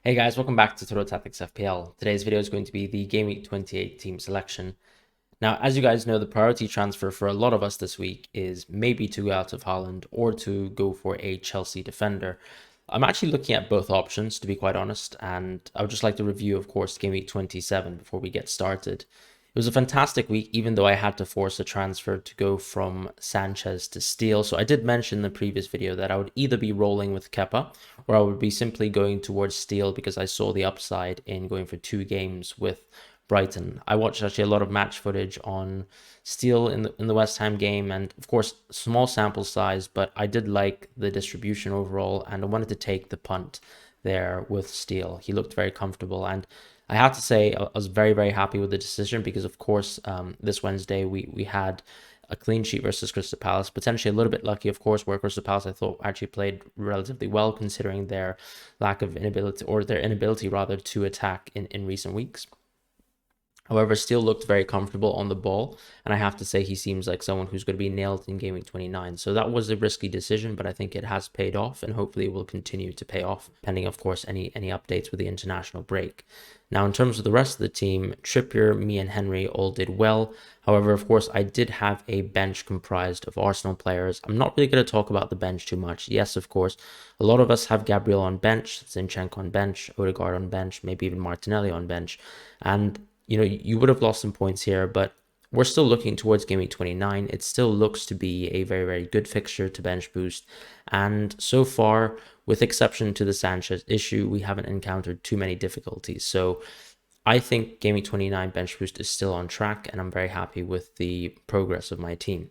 Hey guys, welcome back to Total Tactics FPL. Today's video is going to be the Game Week 28 team selection. Now, as you guys know, the priority transfer for a lot of us this week is maybe to go out of HAALAND or to go for a Chelsea defender. I'm actually looking at both options, to be quite honest, and I would just like to review, of course, Game Week 27 before we get started. It was a fantastic week, even though I had to force a transfer to go from Sanchez to Steele. So I did mention in the previous video that I would either be rolling with Kepa or I would be simply going towards Steele because I saw the upside in going for 2 games with Brighton. I watched actually a lot of match footage on Steele in the West Ham game, and of course, small sample size, but I did like the distribution overall, and I wanted to take the punt there with Steele. He looked very comfortable, and I have to say I was very, very happy with the decision because, of course, this Wednesday we had a clean sheet versus Crystal Palace. Potentially a little bit lucky, of course, where Crystal Palace I thought actually played relatively well considering their lack of inability, or their inability rather, to attack in recent weeks. However, still looked very comfortable on the ball, and I have to say he seems like someone who's going to be nailed in Game Week 29. So that was a risky decision, but I think it has paid off, and hopefully it will continue to pay off, pending, of course, any updates with the international break. Now, in terms of the rest of the team, Trippier, me, and Henry all did well. However, of course, I did have a bench comprised of Arsenal players. I'm not really going to talk about the bench too much. Yes, of course, a lot of us have Gabriel on bench, Zinchenko on bench, Odegaard on bench, maybe even Martinelli on bench, and you would have lost some points here, but we're still looking towards Game Week 29. It still looks to be a very, very good fixture to bench boost. And so far, with exception to the Sanchez issue, we haven't encountered too many difficulties. So I think Game Week 29 bench boost is still on track, and I'm very happy with the progress of my team.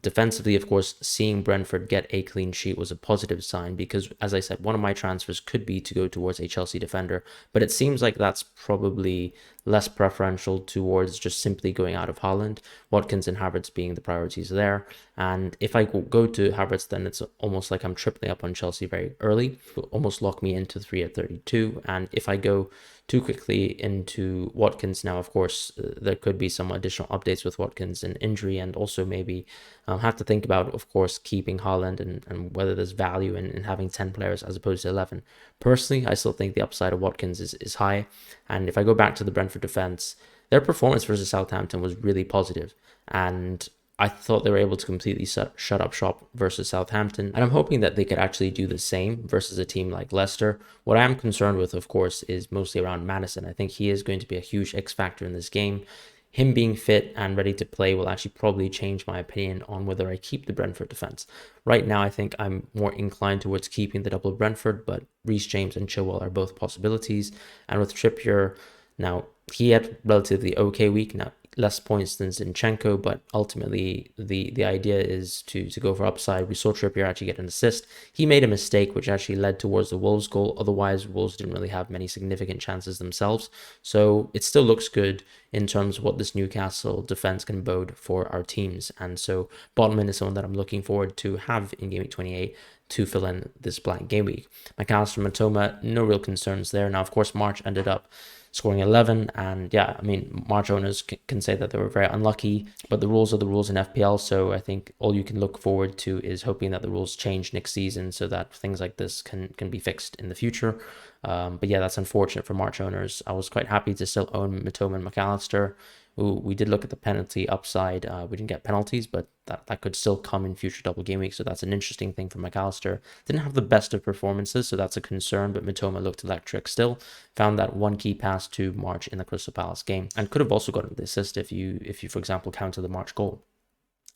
Defensively, of course, seeing Brentford get a clean sheet was a positive sign because, as I said, one of my transfers could be to go towards a Chelsea defender, but it seems like that's probably less preferential towards just simply going out of HAALAND, Watkins and Havertz being the priorities there. And if I go to Havertz, then it's almost like I'm tripling up on Chelsea very early, almost lock me into 3 at 32. And if I go too quickly into Watkins now, of course, there could be some additional updates with Watkins and injury, and also maybe have to think about, of course, keeping HAALAND and whether there's value in having 10 players as opposed to 11. Personally, I still think the upside of Watkins is high. And if I go back to the Brentford defense, their performance versus Southampton was really positive, and I thought they were able to completely shut up shop versus Southampton, and I'm hoping that they could actually do the same versus a team like Leicester. What I am concerned with, of course, is mostly around Maddison. I think he is going to be a huge X factor in this game. Him being fit and ready to play will actually probably change my opinion on whether I keep the Brentford defense. Right now, I think I'm more inclined towards keeping the double Brentford, but Reece James and Chilwell are both possibilities. And with Trippier, now he had relatively okay week. Now less points than Zinchenko, but ultimately the idea is to go for upside. We saw Trippier actually get an assist. He made a mistake which actually led towards the Wolves goal. Otherwise, Wolves didn't really have many significant chances themselves. So it still looks good in terms of what this Newcastle defense can bode for our teams. And so Botman is someone that I'm looking forward to have in Game Week 28 to fill in this blank game week. McAllister, Matoma, no real concerns there. Now, of course, March ended up scoring 11, and yeah, I mean, March owners can say that they were very unlucky, but the rules are the rules in FPL, so I think all you can look forward to is hoping that the rules change next season so that things like this can be fixed in the future. But yeah, that's unfortunate for March owners. I was quite happy to still own Matoma and McAllister. We did look at the penalty upside. We didn't get penalties, but that could still come in future double game weeks. So that's an interesting thing for McAllister. Didn't have the best of performances, so that's a concern, but Matoma looked electric still. Found that one key pass to March in the Crystal Palace game, and could have also gotten the assist if you for example, counter the March goal.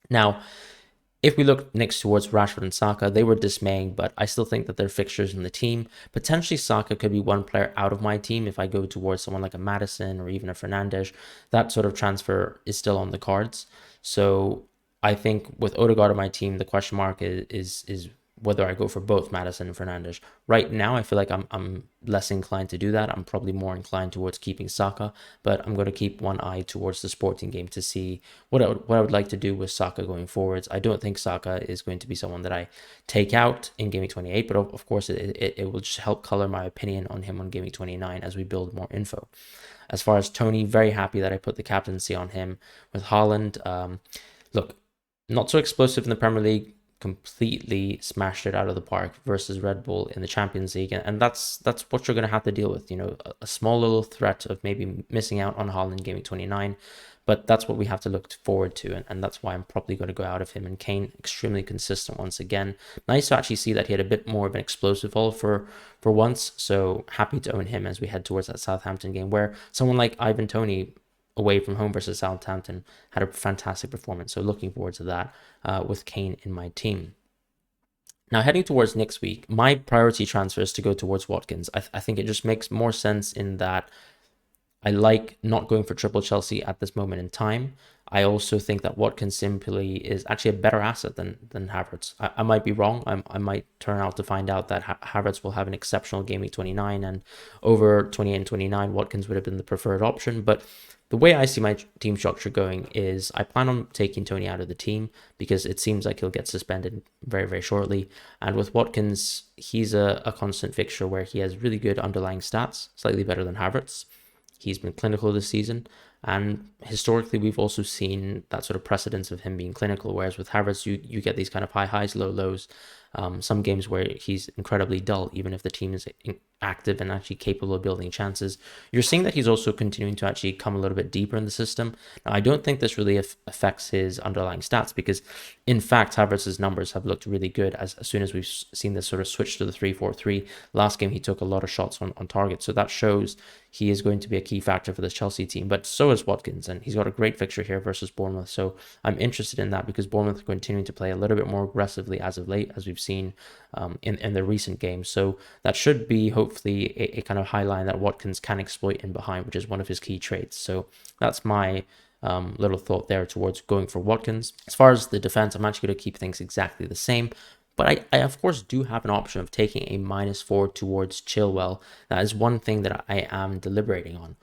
Now, if we look next towards Rashford and Saka, they were dismaying, but I still think that they're fixtures in the team. Potentially Saka could be one player out of my team if I go towards someone like a Maddison or even a Fernandes. That sort of transfer is still on the cards. So I think with Odegaard on my team, the question mark is whether I go for both Maddison and Fernandes. Right now, I feel like I'm less inclined to do that. I'm probably more inclined towards keeping Saka, but I'm going to keep one eye towards the Sporting game to see what I would like to do with Saka going forwards. I don't think Saka is going to be someone that I take out in Game Week 28, but of course it will just help color my opinion on him on Game Week 29 as we build more info. As far as Tony, very happy that I put the captaincy on him with HAALAND. Look, not so explosive in the Premier League. completely smashed it out of the park versus Red Bull in the Champions League, and that's what you're going to have to deal with. You know, a small little threat of maybe missing out on Haaland Gaming 29, but that's what we have to look forward to, and that's why I'm probably going to go out of him. And Kane, extremely consistent once again. Nice to actually see that he had a bit more of an explosive haul for once. So happy to own him as we head towards that Southampton game, where someone like Ivan Toney away from home versus Southampton had a fantastic performance. So looking forward to that with Kane in my team. Now, heading towards next week, my priority transfer is to go towards Watkins. I think it just makes more sense in that I like not going for triple Chelsea at this moment in time. I also think that Watkins simply is actually a better asset than Havertz. I might be wrong. I might turn out to find out that Havertz will have an exceptional game week 29, and over 28 and 29, Watkins would have been the preferred option. But the way I see my team structure going is I plan on taking Toney out of the team because it seems like he'll get suspended very, very shortly. And with Watkins, he's a constant fixture where he has really good underlying stats, slightly better than Havertz. He's been clinical this season, and historically we've also seen that sort of precedence of him being clinical, whereas with Havertz you get these kind of high highs, low lows, some games where he's incredibly dull even if the team is active and actually capable of building chances. You're seeing that he's also continuing to actually come a little bit deeper in the system. Now, I don't think this really affects his underlying stats because, in fact, Havertz's numbers have looked really good as soon as we've seen this sort of switch to the 3-4-3. Last game, he took a lot of shots on target, so that shows he is going to be a key factor for this Chelsea team, but so is Watkins, and he's got a great fixture here versus Bournemouth, so I'm interested in that because Bournemouth are continuing to play a little bit more aggressively as of late, as we've seen in the recent games, so that should be hopefully a kind of high line that Watkins can exploit in behind, which is one of his key traits. So that's my little thought there towards going for Watkins. As far as the defense, I'm actually going to keep things exactly the same. But I of course do have an option of taking a -4 towards Chilwell. That is one thing that I am deliberating on.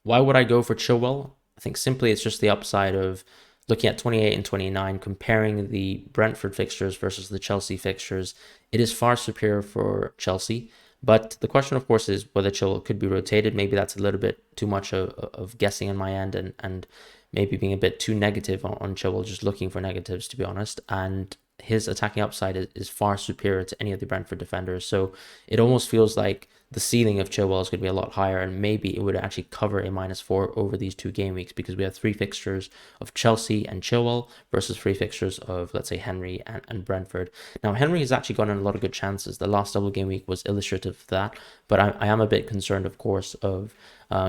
Why would I go for Chilwell? I think simply it's just the upside of looking at 28 and 29, comparing the Brentford fixtures versus the Chelsea fixtures. It is far superior for Chelsea. But the question, of course, is whether Chilwell could be rotated. Maybe that's a little bit too much of guessing on my end and maybe being a bit too negative on Chilwell, just looking for negatives, to be honest. And his attacking upside is far superior to any of the Brentford defenders. So it almost feels like the ceiling of Chilwell is going to be a lot higher, and maybe it would actually cover a -4 over these 2 game weeks because we have 3 fixtures of Chelsea and Chilwell versus 3 fixtures of, let's say, Henry and Brentford. Now, Henry has actually gotten a lot of good chances. The last double game week was illustrative of that, but I am a bit concerned, of course, of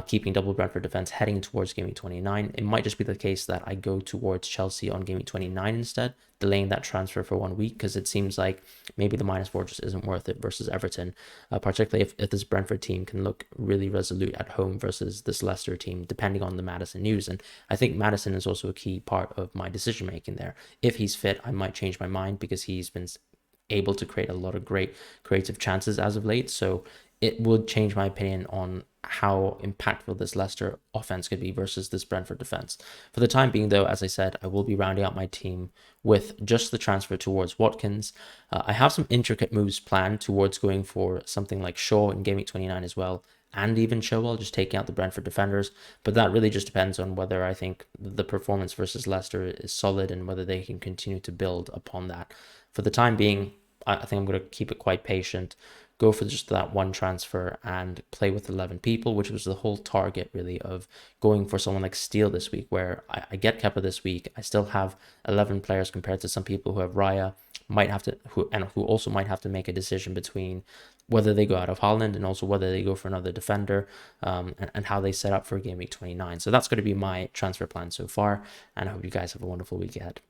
keeping double Brentford defense heading towards game week 29. It might just be the case that I go towards Chelsea on game week 29 instead, delaying that transfer for 1 week because it seems like maybe the -4 just isn't worth it versus Everton, particularly if this Brentford team can look really resolute at home versus this Leicester team, depending on the Maddison news. And I think Maddison is also a key part of my decision making there. If he's fit, I might change my mind because he's been able to create a lot of great creative chances as of late. So it would change my opinion on how impactful this Leicester offense could be versus this Brentford defense. For the time being, though, as I said, I will be rounding out my team with just the transfer towards Watkins. I have some intricate moves planned towards going for something like Shaw in Game Week 29 as well, and even Chilwell, just taking out the Brentford defenders. But that really just depends on whether I think the performance versus Leicester is solid and whether they can continue to build upon that. For the time being, I think I'm going to keep it quite patient, go for just that one transfer and play with 11 people, which was the whole target really of going for someone like Steele this week, where I get Kepa this week. I still have 11 players compared to some people who have Raya, who also might have to make a decision between whether they go out of HAALAND and also whether they go for another defender, and how they set up for game week 29. So that's going to be my transfer plan so far, and I hope you guys have a wonderful week ahead.